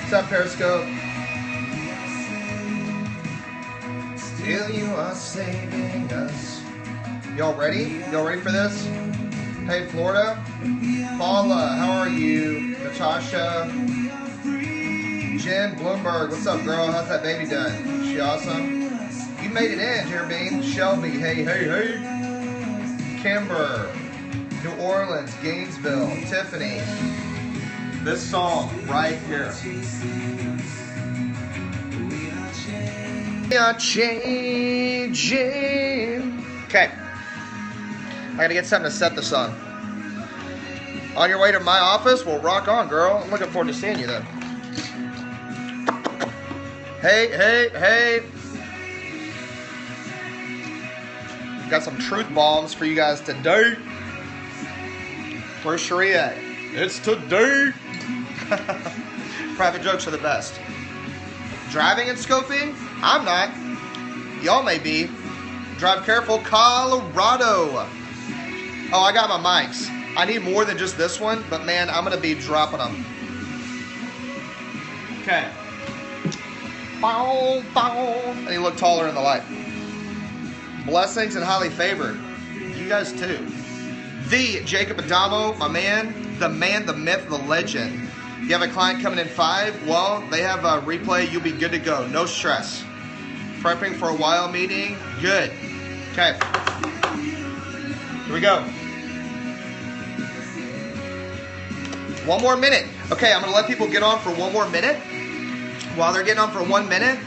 What's up, Periscope? Still you are saving us. Y'all ready? Y'all ready for this? Hey, Florida. Paula, how are you? Natasha. Jen Bloomberg, what's up, girl? How's that baby done? She awesome? You made it in, Jerry Bean. Shelby, hey, hey, hey. Kimber. New Orleans, Gainesville, Tiffany. This song right here. We are changing. Okay. I gotta get something to set this on. On your way to my office? Well, rock on, girl. I'm looking forward to seeing you then. Hey, hey, hey. Got some truth bombs for you guys today. Where's Cherie at? It's today. Private jokes are the best. Driving and scoping? I'm not. Y'all may be. Drive careful, Colorado. Oh, I got my mics. I need more than just this one, but man, I'm going to be dropping them. Okay. Bow, bow. And you look taller in the light. Blessings and highly favored. You guys too. The Jacob Adamo, my man, the myth, the legend. You have a client coming in 5? Well, they have a replay. You'll be good to go. No stress. Prepping for a while meeting? Good. Okay. Here we go. 1 more minute. Okay, I'm going to let people get on for 1 more minute. While they're getting on for 1 minute.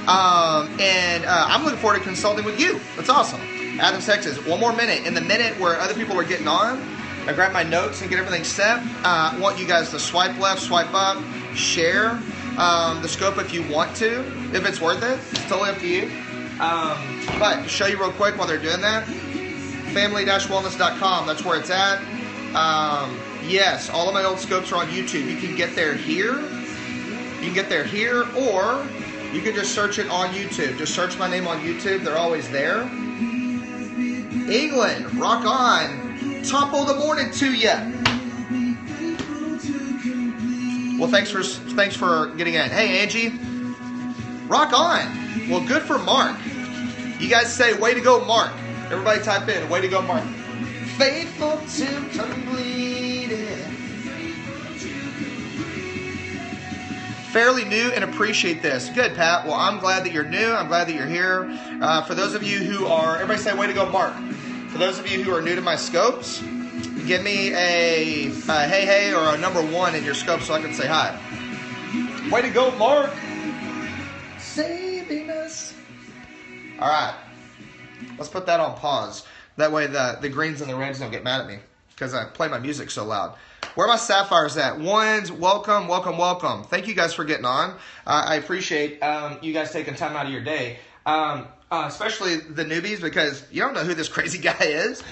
I'm looking forward to consulting with you. That's awesome. Adams, Texas. 1 more minute. In the minute where other people are getting on, I grab my notes and get everything set. I want you guys to swipe left, swipe up, share the scope if you want to, if it's worth it. It's totally up to you. But show you real quick while they're doing that. Family-wellness.com. That's where it's at. Yes, all of my old scopes are on YouTube. You can get there here. You can get there here, or you can just search it on YouTube. Just search my name on YouTube. They're always there. England, rock on. Top of the morning to ya. Well, thanks for getting in. Hey, Angie, rock on. Well, good for Mark. You guys say, way to go, Mark. Everybody type in, way to go, Mark. Faithful to completed. Fairly new and appreciate this. Good, Pat. Well, I'm glad that you're new. I'm glad that you're here. For those of you who are, everybody say, way to go, Mark. For those of you who are new to my scopes, give me a hey, hey, or a number 1 in your scope so I can say hi. Way to go, Mark. Saving us. All right. Let's put that on pause. That way the greens and the reds don't get mad at me because I play my music so loud. Where are my sapphires at? Ones, welcome, welcome, welcome. Thank you guys for getting on. I appreciate you guys taking time out of your day. Especially the newbies, because you don't know who this crazy guy is.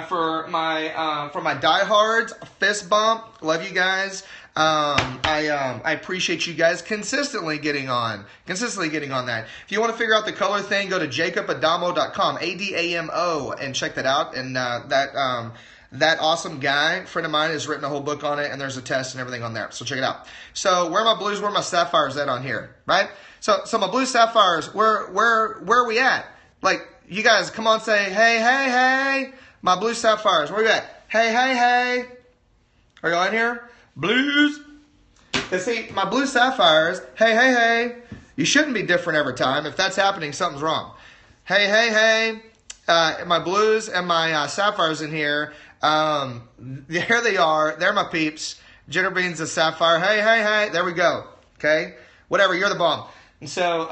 For my diehards, fist bump. Love you guys. I appreciate you guys consistently getting on that. If you want to figure out the color thing, go to jacobadamo.com, ADAMO, and check that out. And that awesome guy, friend of mine, has written a whole book on it, and there's a test and everything on there. So check it out. So where are my blues? Where are my sapphires at on here? Right? So my blue sapphires, where are we at? Like, you guys, come on, say, hey, hey, hey. My blue sapphires, where are you at? Hey, hey, hey. Are y'all in here? Blues. And see, my blue sapphires, hey, hey, hey. You shouldn't be different every time. If that's happening, something's wrong. Hey, hey, hey. My blues and my sapphires in here. Here they are. They're my peeps. Jenner Beans, the sapphire. Hey, hey, hey. There we go. Okay? Whatever. You're the bomb. And so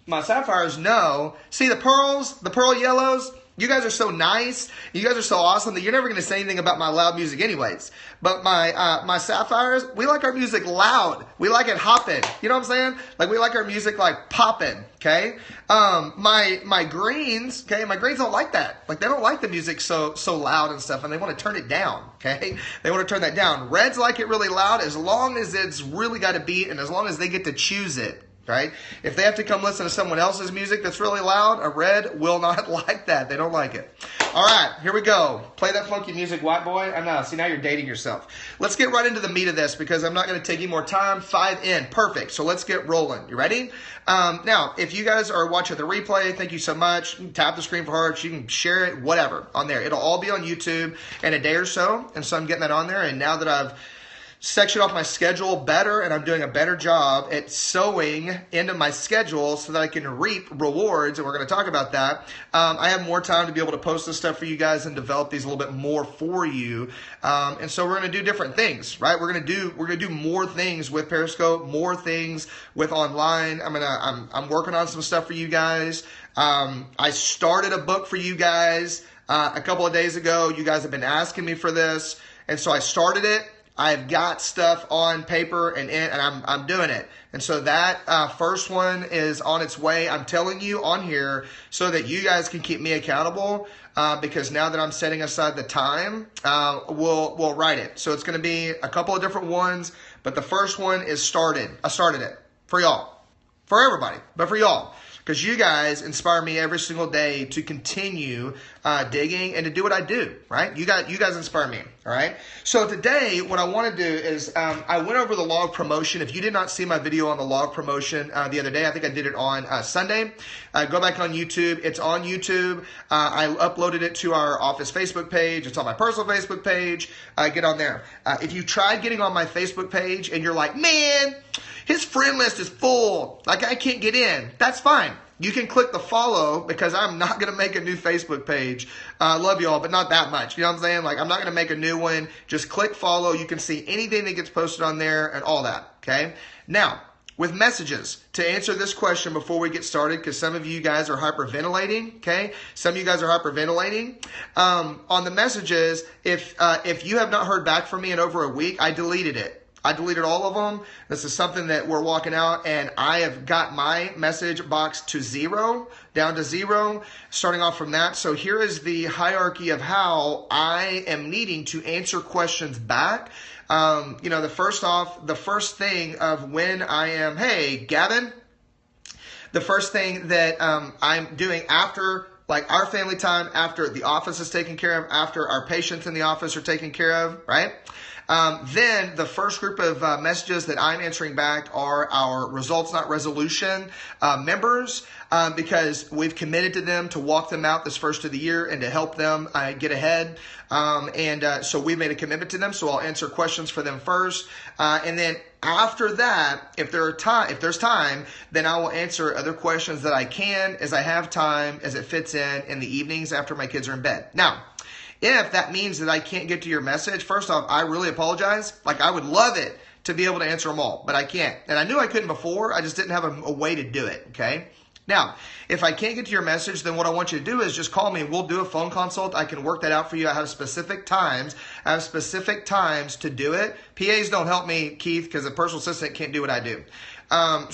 my sapphires know. See the pearls, the pearl yellows? You guys are so nice. You guys are so awesome that you're never going to say anything about my loud music anyways. But my sapphires, we like our music loud. We like it hopping. You know what I'm saying? Like, we like our music like popping. Okay? My greens, okay? My greens don't like that. Like, they don't like the music so loud and stuff, and they want to turn it down. Okay? They want to turn that down. Reds like it really loud as long as it's really got a beat and as long as they get to choose it. Right? If they have to come listen to someone else's music that's really loud, a red will not like that. They don't like it. All All right, here we go. Play that funky music, white boy. I know. See, now you're dating yourself. Let's get right into the meat of this because I'm not going to take any more time. 5 in. Perfect. So let's get rolling. You ready? Now, if you guys are watching the replay, thank you so much. You can tap the screen for hearts. You can share it, whatever, on there. It'll all be on YouTube in a day or so. And so I'm getting that on there. And now that I've section off my schedule better and I'm doing a better job at sowing into my schedule so that I can reap rewards, and we're going to talk about that. I have more time to be able to post this stuff for you guys and develop these a little bit more for you. And so we're going to do different things, right? We're going to do more things with Periscope, more things with online. I'm working on some stuff for you guys. I started a book for you guys a couple of days ago. You guys have been asking me for this, and so I started it. I've got stuff on paper and I'm doing it. And so that first one is on its way. I'm telling you on here so that you guys can keep me accountable because now that I'm setting aside the time, we'll write it. So it's going to be a couple of different ones, but the first one is started. I started it for y'all, for everybody, but for y'all. Because you guys inspire me every single day to continue digging and to do what I do, right? You guys inspire me, all right? So today, what I want to do is I went over the law of promotion. If you did not see my video on the law of promotion the other day, I think I did it on Sunday. Go back on YouTube. It's on YouTube. I uploaded it to our office Facebook page. It's on my personal Facebook page. Get on there. If you tried getting on my Facebook page and you're like, man, his friend list is full. Like, I can't get in. That's fine. You can click the follow because I'm not going to make a new Facebook page. I love you all, but not that much. You know what I'm saying? Like, I'm not going to make a new one. Just click follow. You can see anything that gets posted on there and all that, okay? Now, with messages, to answer this question before we get started, because some of you guys are hyperventilating, okay? Some of you guys are hyperventilating. On the messages, if you have not heard back from me in over a week, I deleted it. I deleted all of them. This is something that we're walking out, and I have got my message box to zero, down to zero, starting off from that. So here is the hierarchy of how I am needing to answer questions back. The first thing of when I am, hey, Gavin, the first thing that I'm doing after like our family time, after the office is taken care of, after our patients in the office are taken care of, right? Then the first group of messages that I'm answering back are our results, not resolution members, because we've committed to them to walk them out this first of the year and to help them get ahead. So we made a commitment to them. So I'll answer questions for them first. And then after that, if there's time, then I will answer other questions that I can as I have time, as it fits in the evenings after my kids are in bed. Now, if that means that I can't get to your message, first off, I really apologize. Like, I would love it to be able to answer them all, but I can't. And I knew I couldn't before. I just didn't have a way to do it, okay? Now, if I can't get to your message, then what I want you to do is just call me and we'll do a phone consult. I can work that out for you. I have specific times. To do it. PAs don't help me, Keith, because a personal assistant can't do what I do. I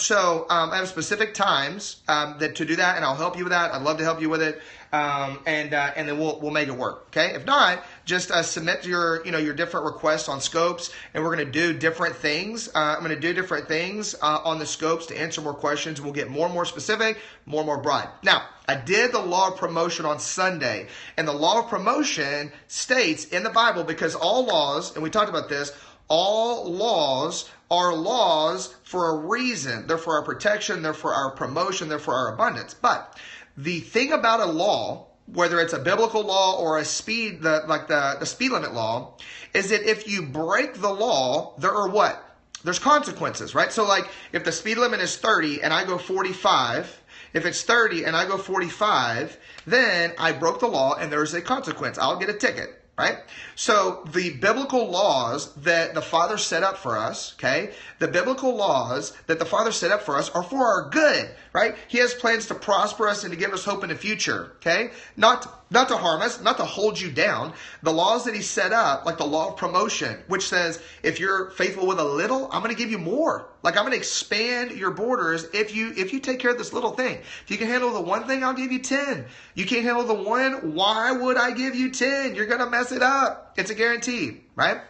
have specific times that to do that, and I'll help you with that. I'd love to help you with it. And then we'll make it work. Okay. If not, just submit your different requests on scopes, and we're going to do different things. I'm going to do different things on the scopes to answer more questions. We'll get more and more specific, more and more broad. Now, I did the law of promotion on Sunday, and the law of promotion states in the Bible, because all laws, and we talked about this, all laws are laws for a reason. They're for our protection. They're for our promotion. They're for our abundance. But the thing about a law, whether it's a biblical law or a speed limit law, is that if you break the law, there are what? There's consequences, right? So like if the speed limit is 30 and I go 45, if it's 30 and I go 45, then I broke the law and there's a consequence. I'll get a ticket. Right? So the biblical laws that the Father set up for us, okay? The biblical laws that the Father set up for us are for our good, right? He has plans to prosper us and to give us hope in the future, okay? Not to harm us, not to hold you down. The laws that he set up, like the law of promotion, which says if you're faithful with a little, I'm going to give you more. Like I'm going to expand your borders if you take care of this little thing. If you can handle the one thing, I'll give you 10. You can't handle the one, why would I give you 10? You're going to mess mess it up. It's a guarantee, right?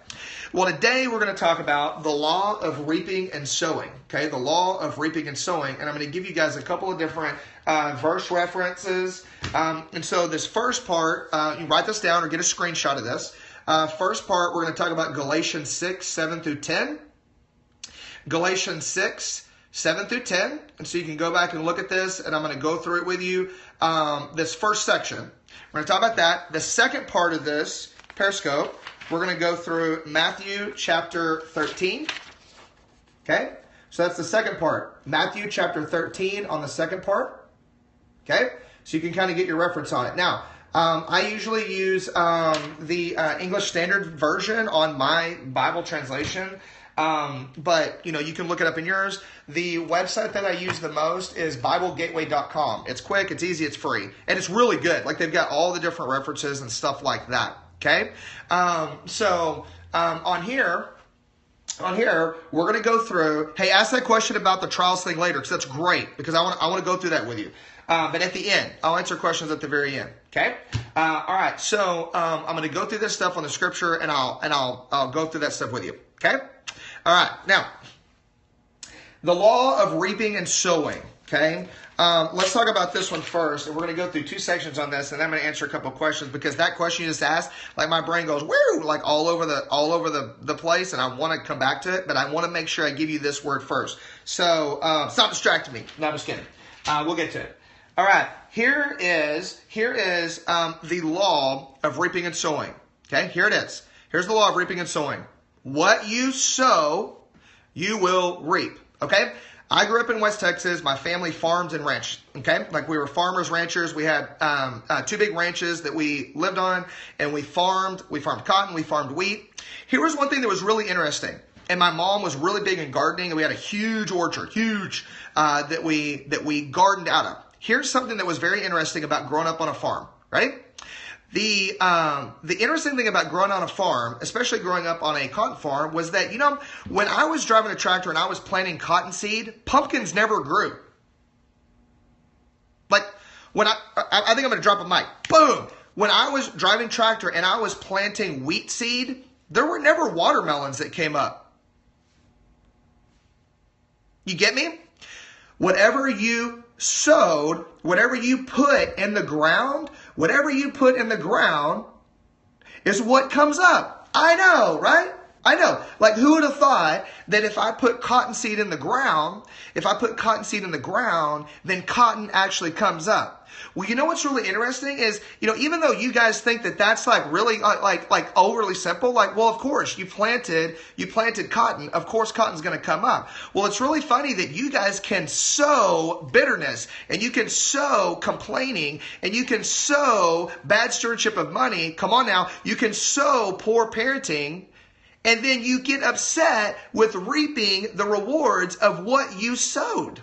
Well, today we're going to talk about the law of reaping and sowing. Okay, the law of reaping and sowing. And I'm going to give you guys a couple of different verse references. And so this first part, you can write this down or get a screenshot of this. First part, we're going to talk about Galatians 6, 7 through 10. Galatians 6, 7 through 10. And so you can go back and look at this, and I'm going to go through it with you. This first section, we're going to talk about that. The second part of this Periscope, we're going to go through Matthew chapter 13. Okay? So that's the second part. Matthew chapter 13 on the second part. Okay? So you can kind of get your reference on it. Now, I usually use the English Standard Version on my Bible translation. But, you know, you can look it up in yours. The website that I use the most is BibleGateway.com. It's quick, it's easy, it's free. And it's really good. Like, they've got all the different references and stuff like that. Okay? On here, we're going to go through. Hey, ask that question about the trials thing later, because that's great, because I want to go through that with you. But at the end, I'll answer questions at the very end. Okay. All right. So I'm going to go through this stuff on the scripture, and I'll go through that stuff with you. Okay. All right. Now, the law of reaping and sowing. Okay. Let's talk about this one first, and we're going to go through two sections on this, and then I'm going to answer a couple of questions, because that question you just asked, like, my brain goes woo, like all over the place, and I want to come back to it, but I want to make sure I give you this word first. So stop distracting me. No, I'm just kidding. We'll get to it. All right. Here is the law of reaping and sowing. Okay. Here it is. Here's the law of reaping and sowing. What you sow, you will reap. Okay. I grew up in West Texas. My family farmed and ranched. Okay. Like, we were farmers, ranchers. We had two big ranches that we lived on, and we farmed cotton. We farmed wheat. Here was one thing that was really interesting. And my mom was really big in gardening, and we had a huge orchard, that we gardened out of. Here's something that was very interesting about growing up on a farm, right? The interesting thing about growing on a farm, especially growing up on a cotton farm, was that, you know, when I was driving a tractor and I was planting cotton seed, pumpkins never grew. Like, when I think I'm going to drop a mic. Boom! When I was driving tractor and I was planting wheat seed, there were never watermelons that came up. You get me? Whatever you sowed, whatever you put in the ground is what comes up. I know, right? I know. Like, who would have thought that if I put cotton seed in the ground, then cotton actually comes up? Well, you know what's really interesting is, you know, even though you guys think that that's like really like overly simple, like, well, of course you planted cotton, of course cotton's going to come up. Well, it's really funny that you guys can sow bitterness, and you can sow complaining, and you can sow bad stewardship of money. Come on now, you can sow poor parenting, and then you get upset with reaping the rewards of what you sowed.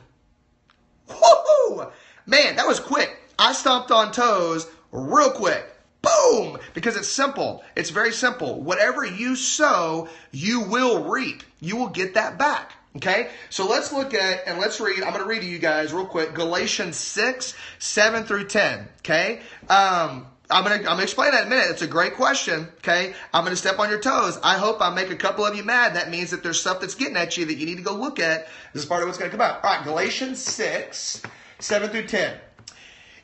Woo-hoo! Man, that was quick. I stomped on toes real quick. Boom! Because it's simple. It's very simple. Whatever you sow, you will reap. You will get that back. Okay? So let's look at and let's read. I'm going to read to you guys real quick. Galatians 6, 7 through 10. Okay? I'm gonna explain that in a minute. It's a great question. Okay? I'm going to step on your toes. I hope I make a couple of you mad. That means that there's stuff that's getting at you that you need to go look at. This is part of what's going to come out. All right. Galatians 6, 7 through 10.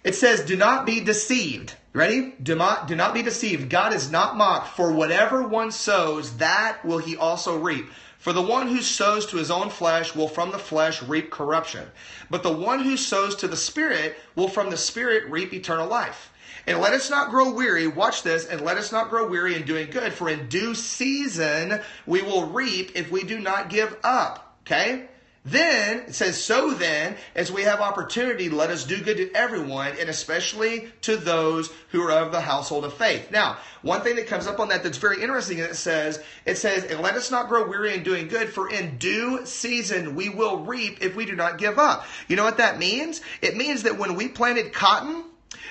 It says, do not be deceived. Ready? Do not be deceived. God is not mocked. For whatever one sows, that will he also reap. For the one who sows to his own flesh will from the flesh reap corruption. But the one who sows to the Spirit will from the Spirit reap eternal life. And let us not grow weary. Watch this. And let us not grow weary in doing good. For in due season we will reap if we do not give up. Okay? Then, it says, so then, as we have opportunity, let us do good to everyone, and especially to those who are of the household of faith. Now, one thing that comes up on that that's very interesting, it says, and let us not grow weary in doing good, for in due season we will reap if we do not give up. You know what that means? It means that when we planted cotton,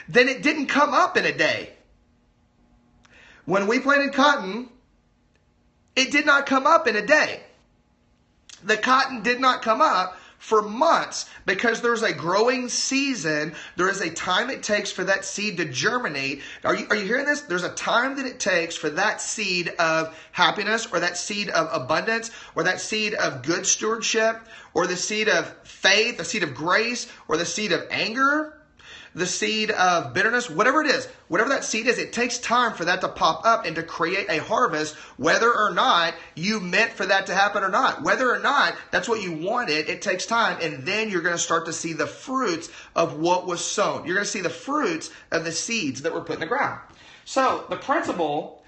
then it didn't come up in a day. When we planted cotton, it did not come up in a day. The cotton did not come up for months because there's a growing season. There is a time it takes for that seed to germinate. Are you hearing this? There's a time that it takes for that seed of happiness, or that seed of abundance, or that seed of good stewardship, or the seed of faith, the seed of grace, or the seed of anger, the seed of bitterness, whatever it is, whatever that seed is, it takes time for that to pop up and to create a harvest, whether or not you meant for that to happen or not. Whether or not that's what you wanted, it takes time, and then you're going to start to see the fruits of what was sown. You're going to see the fruits of the seeds that were put in the ground. So the principle,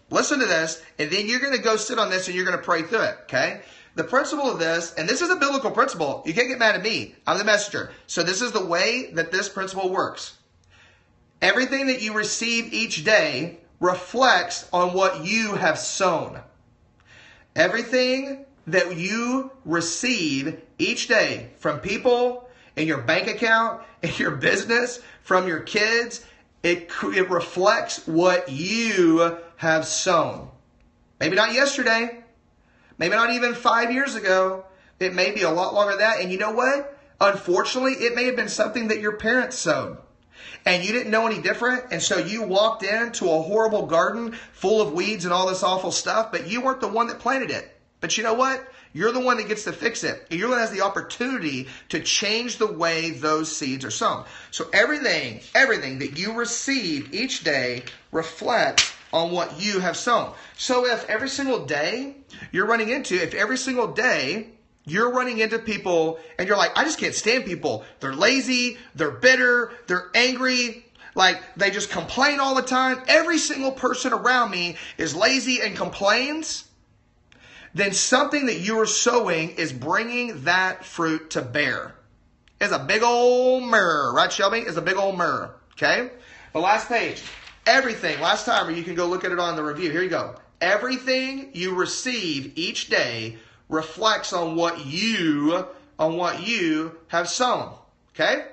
listen to this, and then you're going to go sit on this and you're going to pray through it, okay? The principle of this, and this is a biblical principle. You can't get mad at me. I'm the messenger. So this is the way that this principle works. Everything that you receive each day reflects on what you have sown. Everything that you receive each day from people, in your bank account, in your business, from your kids, it reflects what you have sown. Maybe not yesterday. Maybe not even 5 years ago. It may be a lot longer than that. And you know what? Unfortunately, it may have been something that your parents sowed. And you didn't know any different. And so you walked into a horrible garden full of weeds and all this awful stuff. But you weren't the one that planted it. But you know what? You're the one that gets to fix it. And you're the one that has the opportunity to change the way those seeds are sown. So everything that you receive each day reflects on what you have sown. So if every single day you're running into people and you're like, I just can't stand people. They're lazy, they're bitter, they're angry, like they just complain all the time. Every single person around me is lazy and complains. Then something that you are sowing is bringing that fruit to bear. It's a big old mirror, right, Shelby? It's a big old mirror, okay? The last page. Everything, last time, or you can go look at it on the review. Here you go. Everything you receive each day reflects on what you have sown. Okay?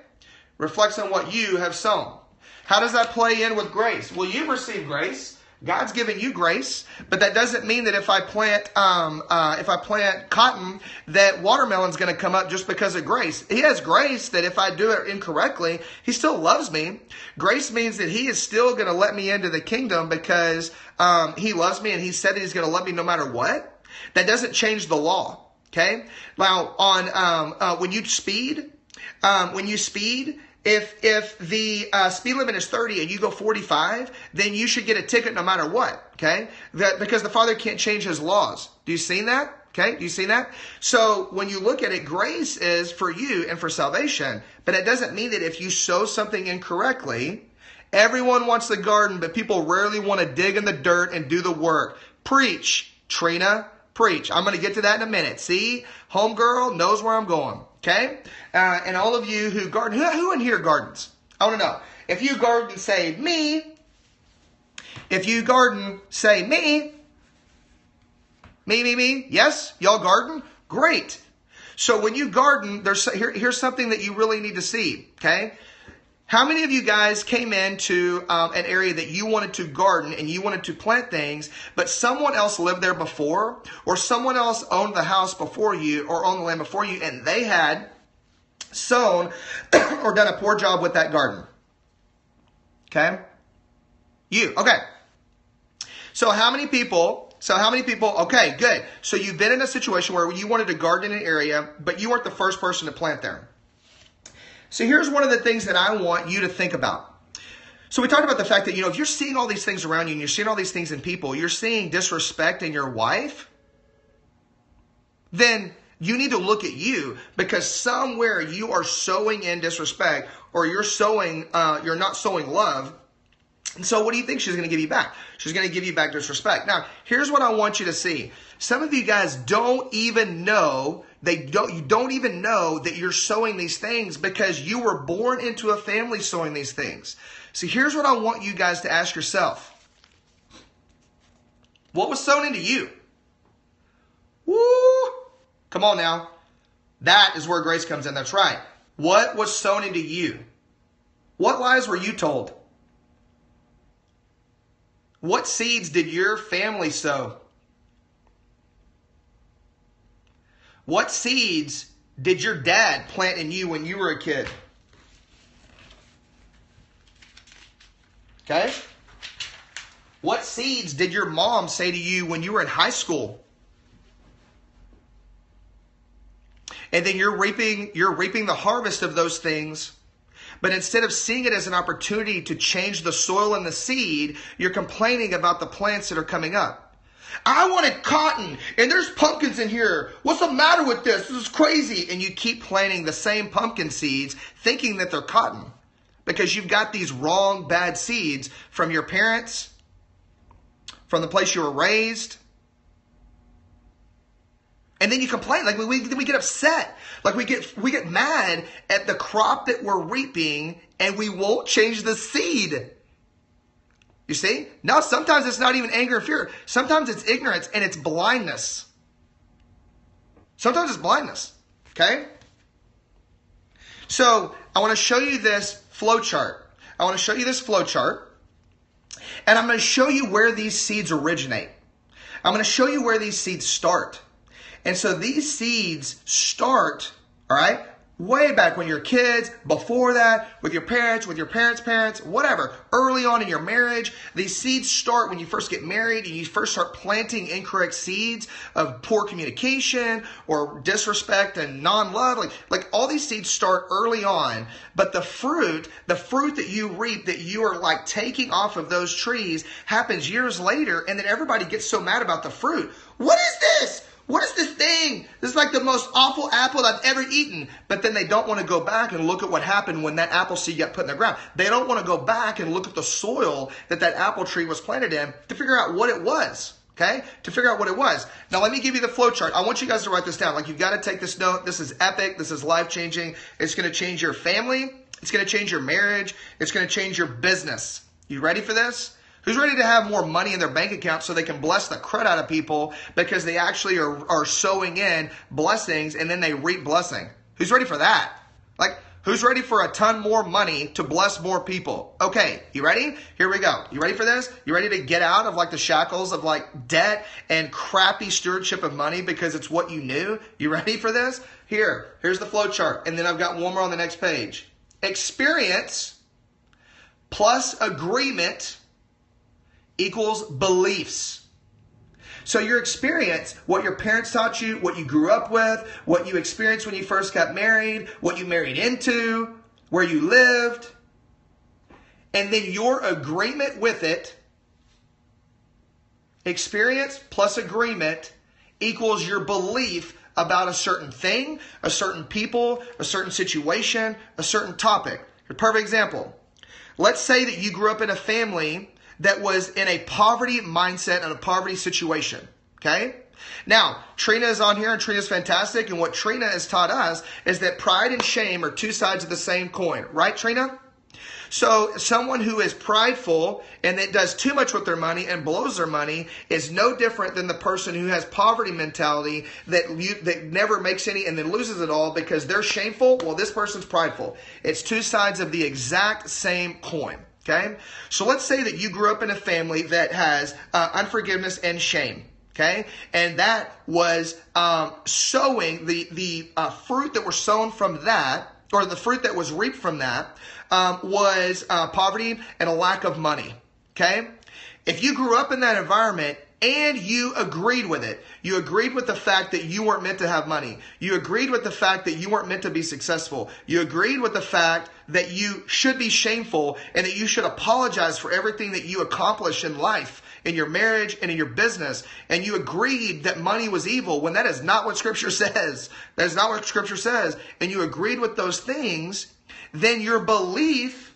Reflects on what you have sown. How does that play in with grace? Well, you've received grace. God's given you grace, but that doesn't mean that if I plant cotton, that watermelon's going to come up just because of grace. He has grace that if I do it incorrectly, He still loves me. Grace means that He is still going to let me into the kingdom because He loves me, and He said that He's going to love me no matter what. That doesn't change the law. Okay. Now, when you speed. If the speed limit is 30 and you go 45, then you should get a ticket no matter what, okay? Because the Father can't change His laws. Do you see that? Okay, do you see that? So when you look at it, grace is for you and for salvation. But it doesn't mean that if you sow something incorrectly, everyone wants the garden, but people rarely want to dig in the dirt and do the work. Preach, Trina, preach. I'm going to get to that in a minute. See, homegirl knows where I'm going. Okay? And all of you who garden, who in here gardens? I want to know. If you garden, say me. If you garden, say me. Me. Yes? Y'all garden? Great. So when you garden, here's something that you really need to see. Okay? How many of you guys came into an area that you wanted to garden and you wanted to plant things, but someone else lived there before, or someone else owned the house before you or owned the land before you, and they had sown or done a poor job with that garden? Okay? You. Okay. So how many people, okay, good. So you've been in a situation where you wanted to garden in an area, but you weren't the first person to plant there. So here's one of the things that I want you to think about. So we talked about the fact that, if you're seeing all these things around you and you're seeing all these things in people, you're seeing disrespect in your wife, then you need to look at you, because somewhere you are sowing in disrespect, or you're not sowing love. And so what do you think she's going to give you back? She's going to give you back disrespect. Now, here's what I want you to see. Some of you guys don't even know, you don't even know that you're sowing these things because you were born into a family sowing these things. So here's what I want you guys to ask yourself. What was sown into you? Woo! Come on now. That is where grace comes in. That's right. What was sown into you? What lies were you told? What seeds did your family sow? What seeds did your dad plant in you when you were a kid? Okay? What seeds did your mom say to you when you were in high school? And then you're reaping the harvest of those things. But instead of seeing it as an opportunity to change the soil and the seed, you're complaining about the plants that are coming up. I wanted cotton, and there's pumpkins in here. What's the matter with this? This is crazy. And you keep planting the same pumpkin seeds, thinking that they're cotton. Because you've got these wrong, bad seeds from your parents, from the place you were raised. And then you complain, like we get upset, like we get mad at the crop that we're reaping, and we won't change the seed. You see? No, sometimes it's not even anger and fear. Sometimes it's ignorance and it's blindness. Sometimes it's blindness. Okay? So I want to show you this flow chart. And I'm going to show you where these seeds originate. I'm going to show you where these seeds start. And so these seeds start, all right, way back when you're kids, before that, with your parents' parents, whatever. Early on in your marriage, these seeds start when you first get married and you first start planting incorrect seeds of poor communication or disrespect and non-love. Like all these seeds start early on, but the fruit that you reap, that you are like taking off of those trees, happens years later, and then everybody gets so mad about the fruit. What is this? What is this thing? This is like the most awful apple I've ever eaten. But then they don't want to go back and look at what happened when that apple seed got put in the ground. They don't want to go back and look at the soil that apple tree was planted in to figure out what it was. Okay? To figure out what it was. Now let me give you the flow chart. I want you guys to write this down. Like, you've got to take this note. This is epic. This is life-changing. It's going to change your family. It's going to change your marriage. It's going to change your business. You ready for this? Who's ready to have more money in their bank account so they can bless the crud out of people because they actually are sowing in blessings and then they reap blessing? Who's ready for that? Like, who's ready for a ton more money to bless more people? Okay, you ready? Here we go. You ready for this? You ready to get out of like the shackles of like debt and crappy stewardship of money because it's what you knew? You ready for this? Here's the flow chart. And then I've got one more on the next page. Experience plus agreement equals beliefs. So your experience, what your parents taught you, what you grew up with, what you experienced when you first got married, what you married into, where you lived, and then your agreement with it, experience plus agreement equals your belief about a certain thing, a certain people, a certain situation, a certain topic. A perfect example. Let's say that you grew up in a family that was in a poverty mindset and a poverty situation, okay? Now, Trina is on here, and Trina's fantastic, and what Trina has taught us is that pride and shame are two sides of the same coin, right, Trina? So someone who is prideful and that does too much with their money and blows their money is no different than the person who has poverty mentality that never makes any and then loses it all because they're shameful. Well, this person's prideful. It's two sides of the exact same coin. Okay, so let's say that you grew up in a family that has unforgiveness and shame. Okay, and that was sowing the fruit that were sown from that, or the fruit that was reaped from that, was poverty and a lack of money. Okay, if you grew up in that environment and you agreed with it, you agreed with the fact that you weren't meant to have money. You agreed with the fact that you weren't meant to be successful. You agreed with the fact that you should be shameful and that you should apologize for everything that you accomplished in life, in your marriage and in your business. And you agreed that money was evil when that is not what Scripture says. That is not what Scripture says. And you agreed with those things, then your belief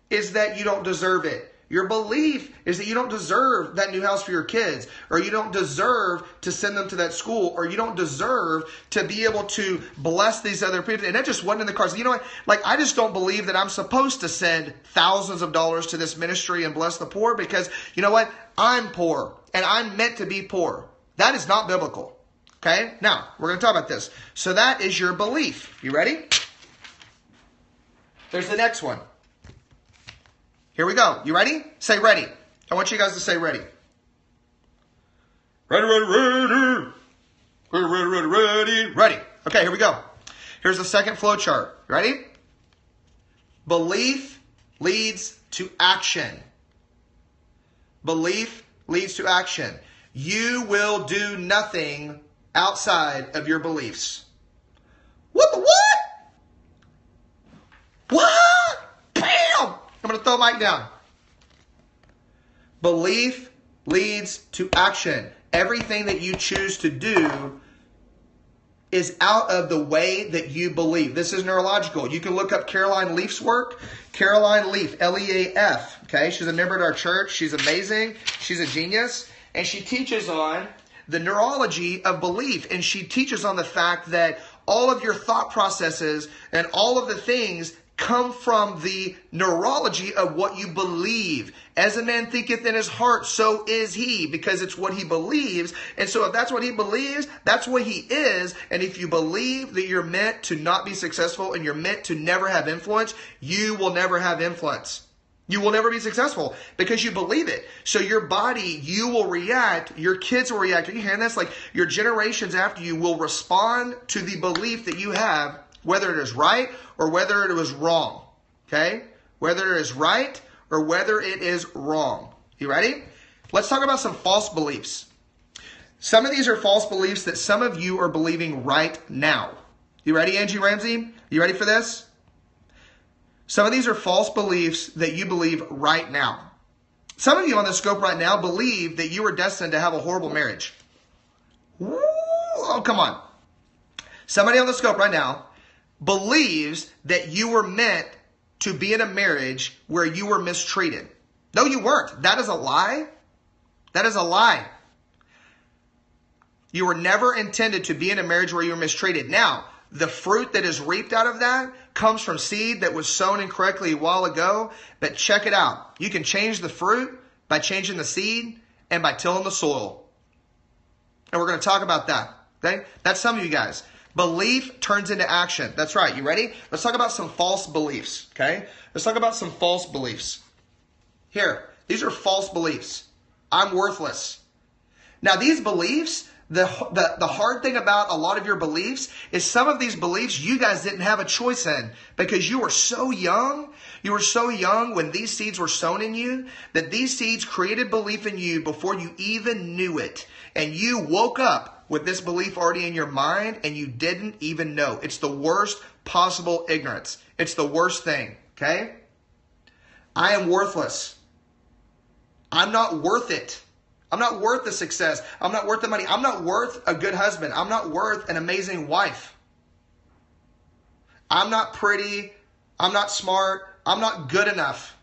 is that you don't deserve it. Your belief is that you don't deserve that new house for your kids, or you don't deserve to send them to that school, or you don't deserve to be able to bless these other people. And that just wasn't in the cards. You know what? Like, I just don't believe that I'm supposed to send thousands of dollars to this ministry and bless the poor because, you know what? I'm poor and I'm meant to be poor. That is not biblical. Okay? Now, we're going to talk about this. So that is your belief. You ready? There's the next one. Here we go. You ready? Say ready. I want you guys to say ready. Ready, ready, ready. Ready, ready, ready, ready. Ready. Okay, here we go. Here's the second flow chart. Ready? Belief leads to action. Belief leads to action. You will do nothing outside of your beliefs. What the what? What? Bam! I'm going to throw Mike down. Belief leads to action. Everything that you choose to do is out of the way that you believe. This is neurological. You can look up Caroline Leaf's work. Caroline Leaf, L-E-A-F. Okay, she's a member of our church. She's amazing. She's a genius. And she teaches on the neurology of belief. And she teaches on the fact that all of your thought processes and all of the things come from the neurology of what you believe. As a man thinketh in his heart, so is he, because it's what he believes. And so if that's what he believes, that's what he is. And if you believe that you're meant to not be successful and you're meant to never have influence, you will never have influence. You will never be successful because you believe it. So your body, you will react. Your kids will react. Are you hearing this? Like your generations after you will respond to the belief that you have, whether it is right or whether it was wrong. Okay? Whether it is right or whether it is wrong. You ready? Let's talk about some false beliefs. Some of these are false beliefs that some of you are believing right now. You ready, Angie Ramsey? You ready for this? Some of these are false beliefs that you believe right now. Some of you on the scope right now believe that you are destined to have a horrible marriage. Woo! Oh, come on. Somebody on the scope right now believes that you were meant to be in a marriage where you were mistreated. No, you weren't. That is a lie. That is a lie. You were never intended to be in a marriage where you were mistreated. Now, the fruit that is reaped out of that comes from seed that was sown incorrectly a while ago. But check it out. You can change the fruit by changing the seed and by tilling the soil. And we're going to talk about that. Okay? That's some of you guys. Belief turns into action. That's right. You ready? Let's talk about some false beliefs. Okay? Let's talk about some false beliefs. Here. These are false beliefs. I'm worthless. Now, these beliefs, the hard thing about a lot of your beliefs is some of these beliefs you guys didn't have a choice in because you were so young. You were so young when these seeds were sown in you that these seeds created belief in you before you even knew it. And you woke up with this belief already in your mind and you didn't even know. It's the worst possible ignorance. It's the worst thing. Okay? I am worthless. I'm not worth it. I'm not worth the success. I'm not worth the money. I'm not worth a good husband. I'm not worth an amazing wife. I'm not pretty. I'm not smart. I'm not good enough.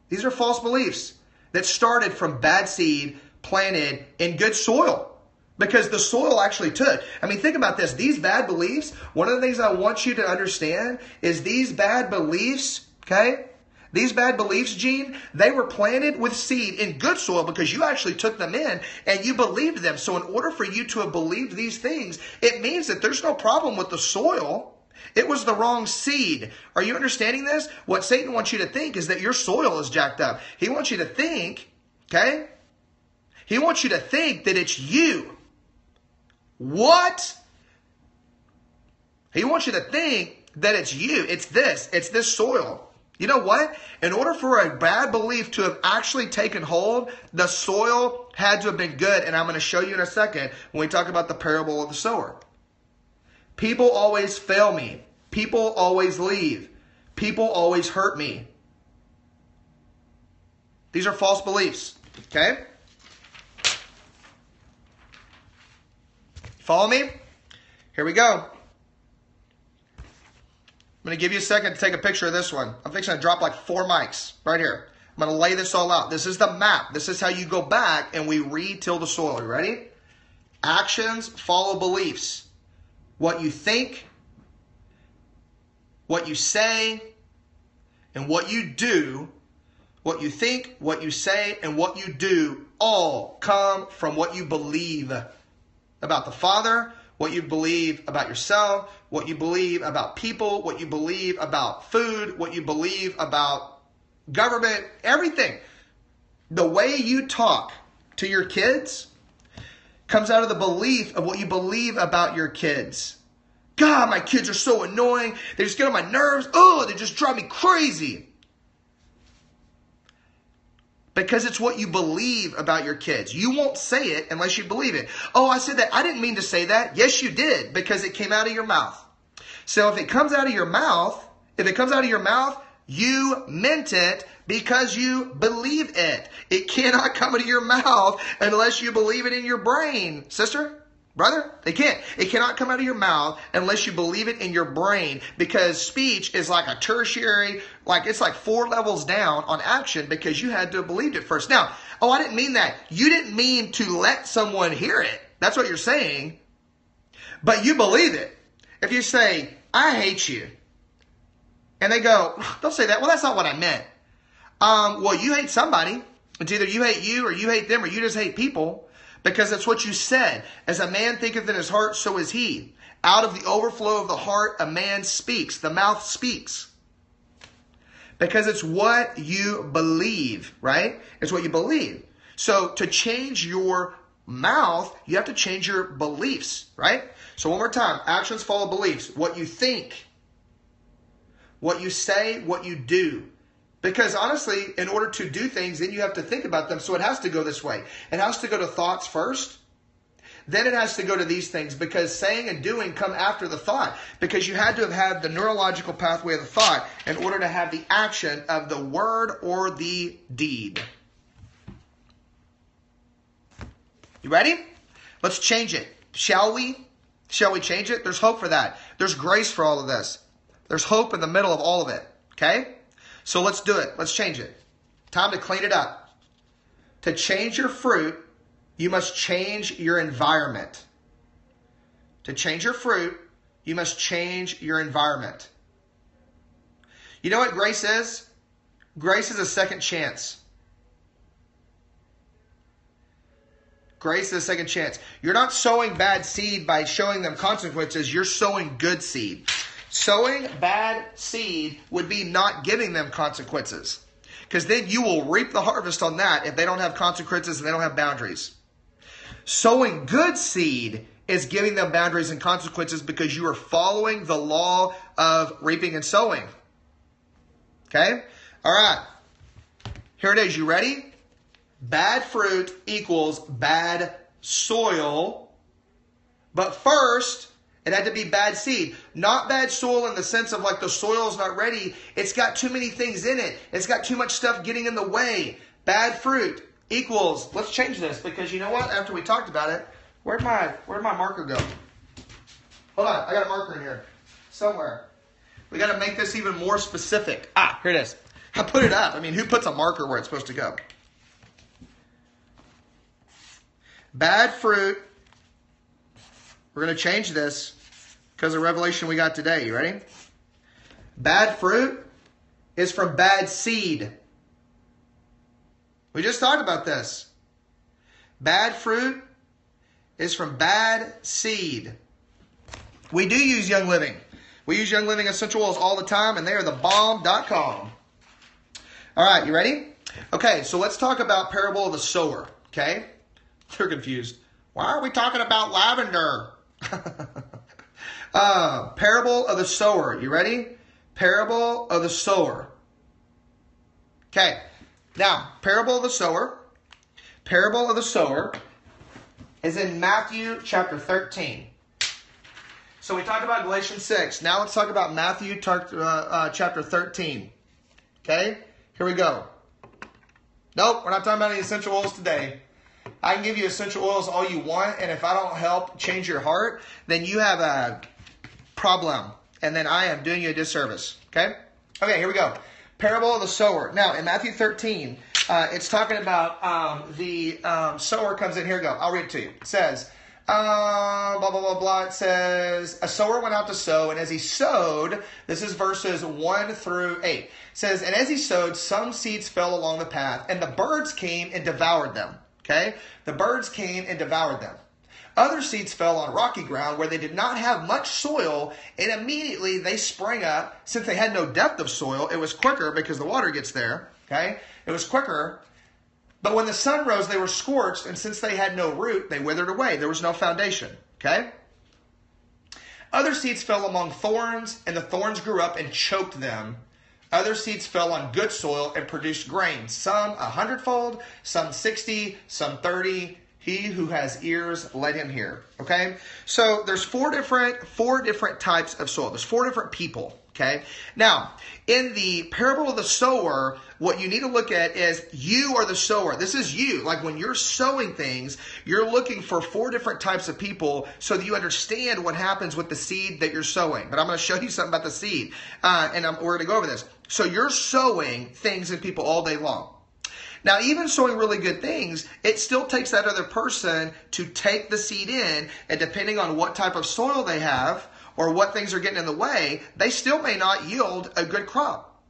These are false beliefs that started from bad seed planted in good soil because the soil actually took. I mean, think about this. These bad beliefs, one of the things I want you to understand is these bad beliefs, okay? These bad beliefs, Gene, they were planted with seed in good soil because you actually took them in and you believed them. So in order for you to have believed these things, it means that there's no problem with the soil. It was the wrong seed. Are you understanding this? What Satan wants you to think is that your soil is jacked up. He wants you to think, okay? He wants you to think that it's you. What? He wants you to think that it's you. It's this soil. You know what? In order for a bad belief to have actually taken hold, the soil had to have been good. And I'm going to show you in a second when we talk about the parable of the sower. People always fail me. People always leave. People always hurt me. These are false beliefs. Okay? Follow me? Here we go. I'm going to give you a second to take a picture of this one. I'm fixing to drop like 4 mics right here. I'm going to lay this all out. This is the map. This is how you go back and we re-till the soil. You ready? Actions follow beliefs. What you think, what you say, and what you do, what you think, what you say, and what you do all come from what you believe about the Father, what you believe about yourself, what you believe about people, what you believe about food, what you believe about government, everything. The way you talk to your kids comes out of the belief of what you believe about your kids. God, my kids are so annoying. They just get on my nerves. Oh, they just drive me crazy. Because it's what you believe about your kids. You won't say it unless you believe it. Oh, I said that. I didn't mean to say that. Yes, you did, because it came out of your mouth. So if it comes out of your mouth, you meant it because you believe it. It cannot come out of your mouth unless you believe it in your brain. Sister? Brother, they can't. It cannot come out of your mouth unless you believe it in your brain, because speech is like a tertiary, it's like 4 levels down on action, because you had to have believed it first. Now, I didn't mean that. You didn't mean to let someone hear it. That's what you're saying. But you believe it. If you say, I hate you, and they go, don't say that. Well, that's not what I meant. Well, you hate somebody. It's either you hate you or you hate them or you just hate people. Because that's what you said. As a man thinketh in his heart, so is he. Out of the overflow of the heart, a man speaks. The mouth speaks. Because it's what you believe, right? It's what you believe. So to change your mouth, you have to change your beliefs, right? So one more time. Actions follow beliefs. What you think, what you say, what you do. Because honestly, in order to do things, then you have to think about them. So it has to go this way. It has to go to thoughts first. Then it has to go to these things, because saying and doing come after the thought. Because you had to have had the neurological pathway of the thought in order to have the action of the word or the deed. You ready? Let's change it. Shall we? Shall we change it? There's hope for that. There's grace for all of this. There's hope in the middle of all of it. Okay? So let's do it. Let's change it. Time to clean it up. To change your fruit, you must change your environment. To change your fruit, you must change your environment. You know what grace is? Grace is a second chance. Grace is a second chance. You're not sowing bad seed by showing them consequences. You're sowing good seed. Sowing bad seed would be not giving them consequences. Because then you will reap the harvest on that if they don't have consequences and they don't have boundaries. Sowing good seed is giving them boundaries and consequences, because you are following the law of reaping and sowing. Okay? All right. Here it is. You ready? Bad fruit equals bad soil. But first, it had to be bad seed. Not bad soil in the sense of like the soil is not ready. It's got too many things in it. It's got too much stuff getting in the way. Bad fruit equals, let's change this, because you know what? After we talked about it, where'd my marker go? Hold on, I got a marker in here somewhere. We got to make this even more specific. Ah, here it is. I put it up. I mean, who puts a marker where it's supposed to go? Bad fruit. We're going to change this because of revelation we got today. You ready? Bad fruit is from bad seed. We just talked about this. Bad fruit is from bad seed. We do use Young Living. We use Young Living essential oils all the time, and they are the bomb.com. All right, you ready? Okay, so let's talk about parable of the sower. Okay? They're confused. Why are we talking about lavender? Parable of the sower. You ready? Parable of the sower. Okay. Now, parable of the sower. Parable of the sower is in Matthew chapter 13. So we talked about Galatians 6. Now let's talk about Matthew chapter 13. Okay? Here we go. Nope, we're not talking about any essential oils today. I can give you essential oils all you want, and if I don't help change your heart, then you have a problem, and then I am doing you a disservice. Okay? Okay, here we go. Parable of the sower. Now, in Matthew 13, it's talking about the sower comes in. Here we go. I'll read it to you. It says, blah, blah, blah, blah. It says, a sower went out to sow, and as he sowed, this is verses 1 through 8. It says, and as he sowed, some seeds fell along the path, and the birds came and devoured them. Okay? The birds came and devoured them. Other seeds fell on rocky ground where they did not have much soil, and immediately they sprang up. Since they had no depth of soil, it was quicker because the water gets there. Okay? It was quicker. But when the sun rose, they were scorched, and since they had no root, they withered away. There was no foundation. Okay? Other seeds fell among thorns, and the thorns grew up and choked them. Other seeds fell on good soil and produced grain, some 100-fold, some 60, some 30. He who has ears, let him hear. Okay? So there's four different types of soil. There's four different people. Okay? Now, in the parable of the sower, what you need to look at is you are the sower. This is you. Like when you're sowing things, you're looking for four different types of people so that you understand what happens with the seed that you're sowing. But I'm going to show you something about the seed. We're going to go over this. So you're sowing things in people all day long. Now, even sowing really good things, it still takes that other person to take the seed in, and depending on what type of soil they have or what things are getting in the way, they still may not yield a good crop.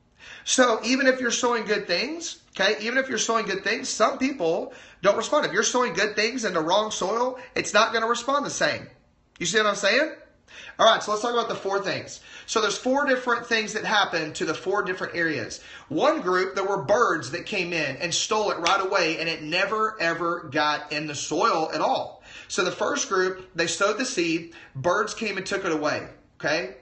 So even if you're sowing good things, okay, even if you're sowing good things, some people don't respond. If you're sowing good things in the wrong soil, it's not going to respond the same. You see what I'm saying? All right, so let's talk about the four things. So there's four different things that happened to the four different areas. One group, there were birds that came in and stole it right away, and it never, ever got in the soil at all. So the first group, they sowed the seed, birds came and took it away, okay?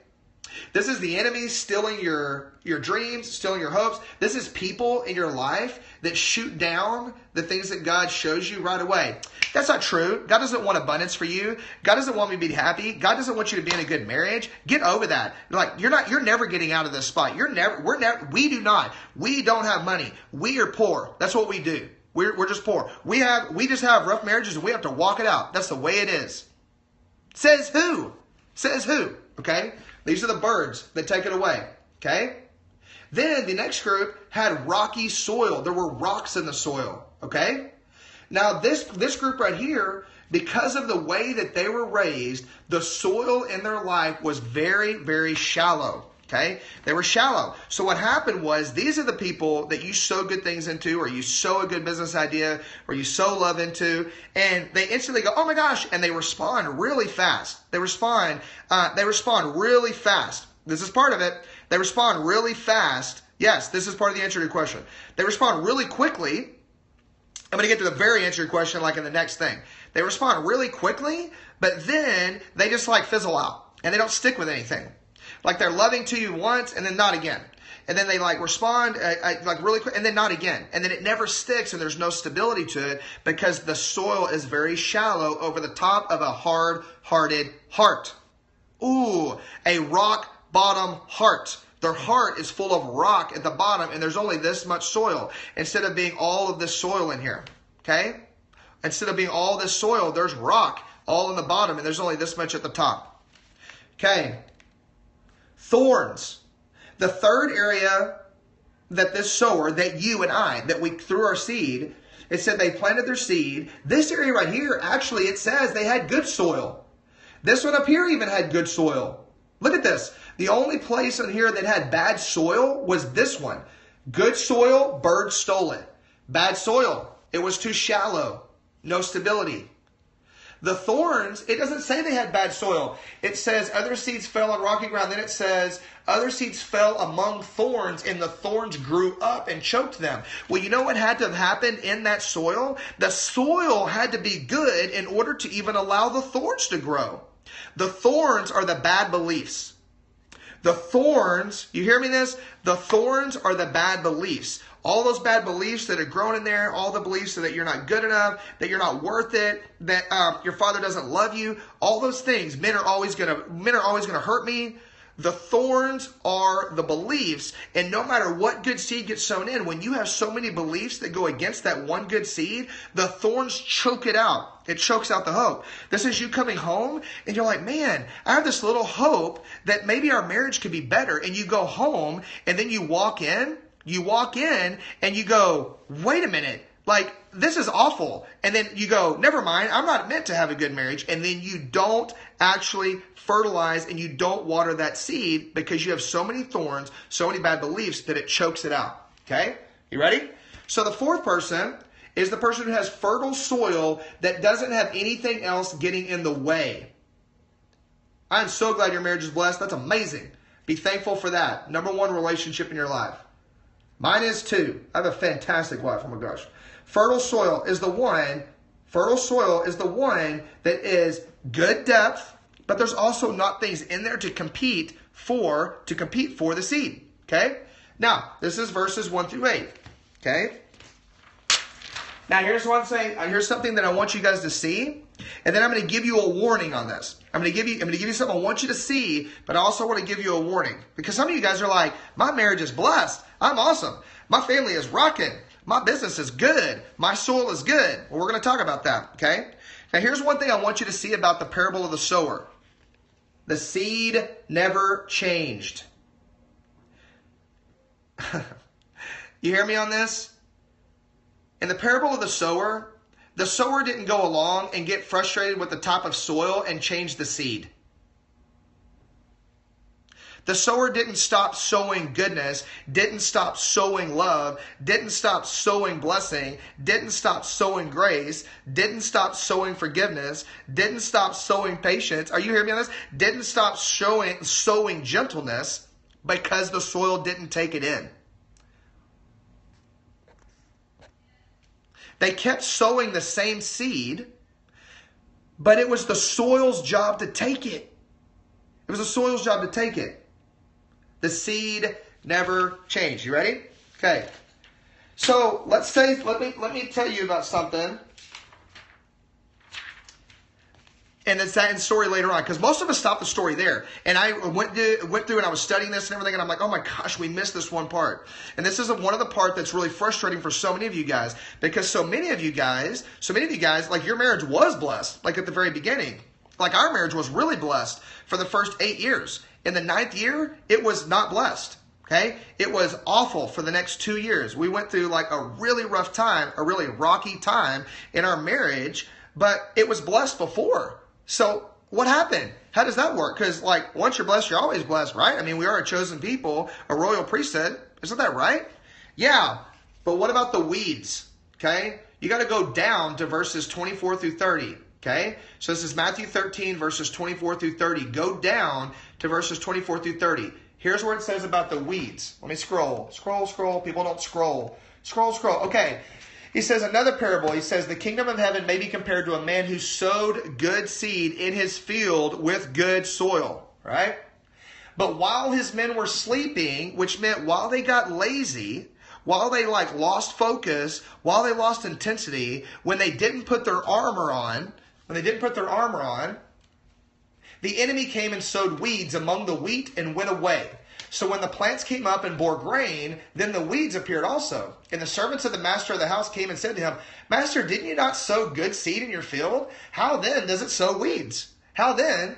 This is the enemy stealing your dreams, stealing your hopes. This is people in your life that shoot down the things that God shows you right away. That's not true. God doesn't want abundance for you. God doesn't want me to be happy. God doesn't want you to be in a good marriage. Get over that. Like you're never getting out of this spot. We don't have money. We are poor. That's what we do. We're just poor. We just have rough marriages and we have to walk it out. That's the way it is. Says who? Says who? Okay? These are the birds that take it away. Okay? Then the next group had rocky soil. There were rocks in the soil. Okay? Now this group right here, because of the way that they were raised, the soil in their life was very, very shallow. Okay? They were shallow. So what happened was, these are the people that you sow good things into, or you sow a good business idea, or you sow love into, and they instantly go, oh my gosh, and they respond really fast. They respond really fast. This is part of it. They respond really fast. Yes, this is part of the answer to your question. They respond really quickly. I'm going to get to the very answer to your question like in the next thing. They respond really quickly, but then they just like fizzle out, and they don't stick with anything. Like they're loving to you once and then not again. And then they like respond like really quick and then not again. And then it never sticks and there's no stability to it because the soil is very shallow over the top of a hard-hearted heart. Ooh, a rock bottom heart. Their heart is full of rock at the bottom and there's only this much soil instead of being all of this soil in here. Okay? Instead of being all this soil, there's rock all in the bottom and there's only this much at the top. Okay. Thorns. The third area that this sower, that you and I, that we threw our seed, it said they planted their seed. This area right here, actually, it says they had good soil. This one up here even had good soil. Look at this. The only place in here that had bad soil was this one. Good soil, birds stole it. Bad soil, it was too shallow. No stability. The thorns, it doesn't say they had bad soil. It says other seeds fell on rocky ground. Then it says other seeds fell among thorns and the thorns grew up and choked them. Well, you know what had to have happened in that soil? The soil had to be good in order to even allow the thorns to grow. The thorns are the bad beliefs. The thorns, you hear me this? The thorns are the bad beliefs. All those bad beliefs that are grown in there, all the beliefs that you're not good enough, that you're not worth it, that your father doesn't love you, all those things. Men are always gonna hurt me. The thorns are the beliefs, and no matter what good seed gets sown in, when you have so many beliefs that go against that one good seed, the thorns choke it out. It chokes out the hope. This is you coming home, and you're like, man, I have this little hope that maybe our marriage could be better. And you go home, and then you walk in, and you go, wait a minute, like, this is awful. And then you go, never mind, I'm not meant to have a good marriage. And then you don't actually fertilize and you don't water that seed because you have so many thorns, so many bad beliefs that it chokes it out. Okay? You ready? So the fourth person is the person who has fertile soil that doesn't have anything else getting in the way. I'm so glad your marriage is blessed. That's amazing. Be thankful for that. Number one relationship in your life. Mine is too. I have a fantastic wife. Oh my gosh. Fertile soil is the one that is good depth, but there's also not things in there to compete for the seed. Okay? Now, this is verses 1 through 8. Okay? Now, here's what I'm saying. Here's something that I want you guys to see, and then I'm going to give you a warning on this. I'm going to give you something I want you to see, but I also want to give you a warning. Because some of you guys are like, my marriage is blessed. I'm awesome. My family is rocking. My business is good. My soul is good. Well, we're going to talk about that, okay? Now, here's one thing I want you to see about the parable of the sower. The seed never changed. You hear me on this? In the parable of the sower didn't go along and get frustrated with the type of soil and change the seed. The sower didn't stop sowing goodness, didn't stop sowing love, didn't stop sowing blessing, didn't stop sowing grace, didn't stop sowing forgiveness, didn't stop sowing patience. Are you hearing me on this? Didn't stop sowing gentleness because the soil didn't take it in. They kept sowing the same seed, but it was the soil's job to take it. It was the soil's job to take it. The seed never changed. You ready? Okay. So let me tell you about something. And it's that in story later on, because most of us stopped the story there. And I went through and I was studying this and everything, and I'm like, oh my gosh, we missed this one part. And this is one of the part that's really frustrating for so many of you guys, because so many of you guys, like your marriage was blessed, like at the very beginning. Like our marriage was really blessed for the first 8 years. In the 9th year, it was not blessed. Okay? It was awful for the next 2 years. We went through like a really rough time, a really rocky time in our marriage, but it was blessed before. So what happened? How does that work? Because like once you're blessed, you're always blessed, right? I mean, we are a chosen people, a royal priesthood. Isn't that right? Yeah. But what about the weeds? Okay? You got to go down to verses 24 through 30. Okay? So this is Matthew 13, verses 24 through 30. Go down to verses 24 through 30. Here's where it says about the weeds. Let me scroll. Scroll. People don't scroll. Scroll. Okay. He says another parable. He says the kingdom of heaven may be compared to a man who sowed good seed in his field with good soil. Right? But while his men were sleeping, which meant while they got lazy, while they like lost focus, while they lost intensity, when they didn't put their armor on, the enemy came and sowed weeds among the wheat and went away. So when the plants came up and bore grain, then the weeds appeared also. And the servants of the master of the house came and said to him, Master, didn't you not sow good seed in your field? How then does it sow weeds? How then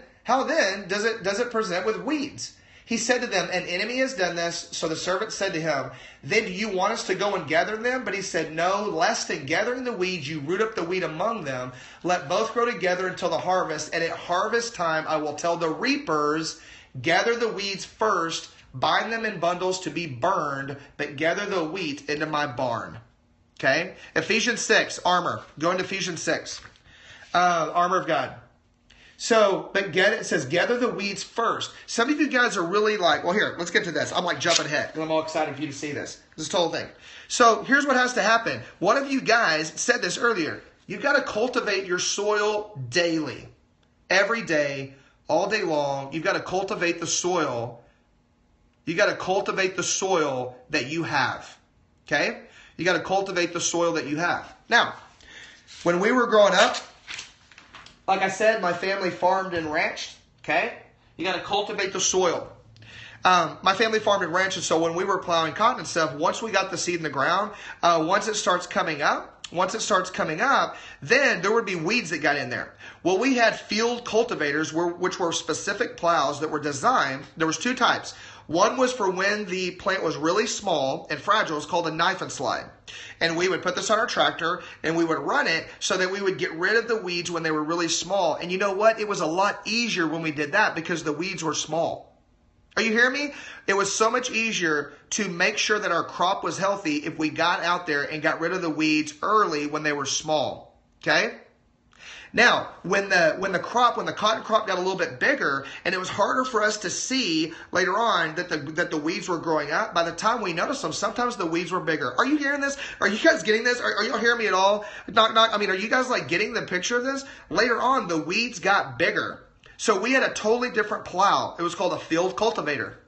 does it present with weeds? He said to them, an enemy has done this. So the servant said to him, then do you want us to go and gather them? But he said, no, lest in gathering the weeds you root up the wheat among them. Let both grow together until the harvest. And at harvest time I will tell the reapers, gather the weeds first, bind them in bundles to be burned, but gather the wheat into my barn. Okay? Ephesians 6, armor. Go into Ephesians 6. Armor of God. So, it says, gather the weeds first. Some of you guys are really like, well, here, let's get to this. I'm like jumping ahead because I'm all excited for you to see this. This total thing. So, here's what has to happen. One of you guys said this earlier. You've got to cultivate your soil daily. Every day, all day long. You've got to cultivate the soil. You got to cultivate the soil that you have. Okay? You got to cultivate the soil that you have. Now, when we were growing up, like I said, my family farmed and ranched. Okay? You got to cultivate the soil. My family farmed and ranched, and so when we were plowing cotton and stuff, once we got the seed in the ground, once it starts coming up, then there would be weeds that got in there. Well, we had field cultivators, which were specific plows that were designed. There was 2 types. One was for when the plant was really small and fragile. It's called a knife and slide. And we would put this on our tractor and we would run it so that we would get rid of the weeds when they were really small. And you know what? It was a lot easier when we did that because the weeds were small. Are you hearing me? It was so much easier to make sure that our crop was healthy if we got out there and got rid of the weeds early when they were small. Okay? Now, when the cotton crop got a little bit bigger, and it was harder for us to see later on that the weeds were growing up, by the time we noticed them, sometimes the weeds were bigger. Are you hearing this? Are you guys getting this? Are you hearing me at all? Are you guys like getting the picture of this? Later on, the weeds got bigger. So we had a totally different plow. It was called a field cultivator.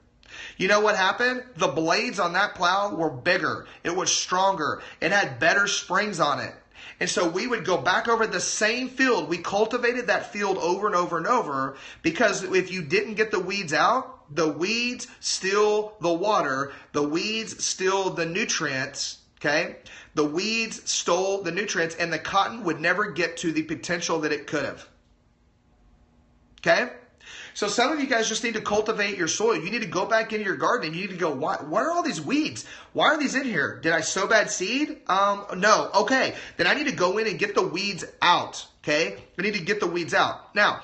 You know what happened? The blades on that plow were bigger. It was stronger. It had better springs on it. And so we would go back over the same field. We cultivated that field over and over and over, because if you didn't get the weeds out, the weeds steal the water. The weeds steal the nutrients. Okay? The weeds stole the nutrients, and the cotton would never get to the potential that it could have. Okay? So some of you guys just need to cultivate your soil. You need to go back into your garden and you need to go, why are all these weeds? Why are these in here? Did I sow bad seed? No. Okay. Then I need to go in and get the weeds out. Okay? I need to get the weeds out. Now,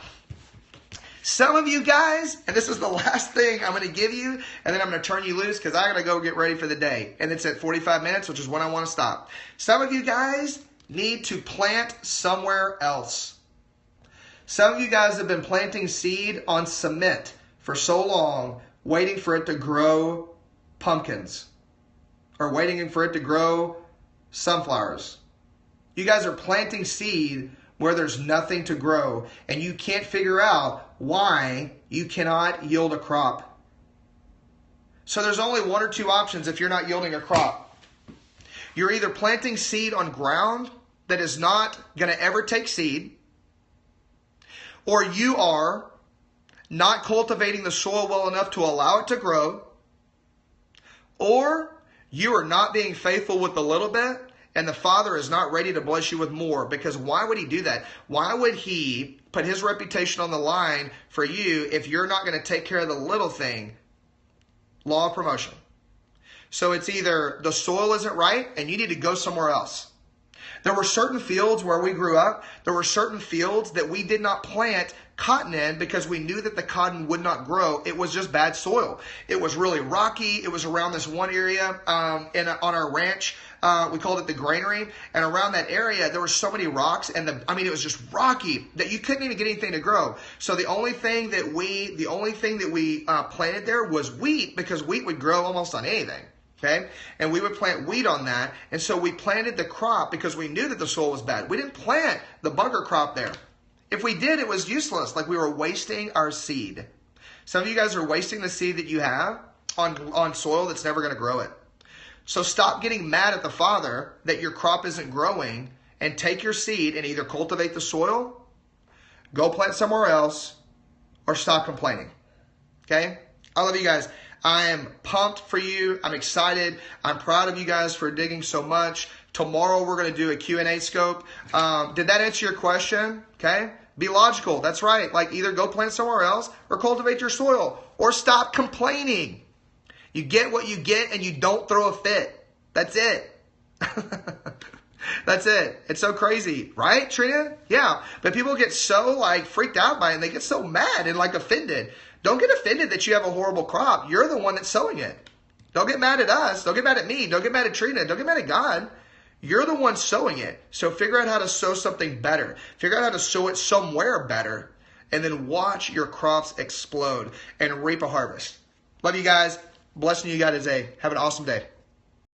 some of you guys, and this is the last thing I'm going to give you, and then I'm going to turn you loose because I got to go get ready for the day. And it's at 45 minutes, which is when I want to stop. Some of you guys need to plant somewhere else. Some of you guys have been planting seed on cement for so long, waiting for it to grow pumpkins or waiting for it to grow sunflowers. You guys are planting seed where there's nothing to grow, and you can't figure out why you cannot yield a crop. So there's only one or two options if you're not yielding a crop. You're either planting seed on ground that is not going to ever take seed, or you are not cultivating the soil well enough to allow it to grow, or you are not being faithful with a little bit, and the Father is not ready to bless you with more. Because why would He do that? Why would He put His reputation on the line for you if you're not going to take care of the little thing? Law of promotion. So it's either the soil isn't right and you need to go somewhere else. There were certain fields where we grew up. There were certain fields that we did not plant cotton in because we knew that the cotton would not grow. It was just bad soil. It was really rocky. It was around this one area on our ranch. We called it the granary. And around that area, there were so many rocks. And it was just rocky that you couldn't even get anything to grow. So the only thing that we planted there was wheat, because wheat would grow almost on anything. Okay, and we would plant wheat on that. And so we planted the crop because we knew that the soil was bad. We didn't plant the bunker crop there. If we did, it was useless. Like, we were wasting our seed. Some of you guys are wasting the seed that you have on soil that's never going to grow it. So stop getting mad at the Father that your crop isn't growing, and take your seed and either cultivate the soil, go plant somewhere else, or stop complaining. Okay? I love you guys. I am pumped for you. I'm excited. I'm proud of you guys for digging so much. Tomorrow we're going to do a Q&A scope. Did that answer your question? Okay. Be logical. That's right. Like, either go plant somewhere else or cultivate your soil, or stop complaining. You get what you get and you don't throw a fit. That's it. That's it. It's so crazy, right, Trina? Yeah. But people get so freaked out by it, and they get so mad and offended. Don't get offended that you have a horrible crop. You're the one that's sowing it. Don't get mad at us. Don't get mad at me. Don't get mad at Trina. Don't get mad at God. You're the one sowing it. So figure out how to sow something better. Figure out how to sow it somewhere better. And then watch your crops explode and reap a harvest. Love you guys. Blessing you guys today. Have an awesome day.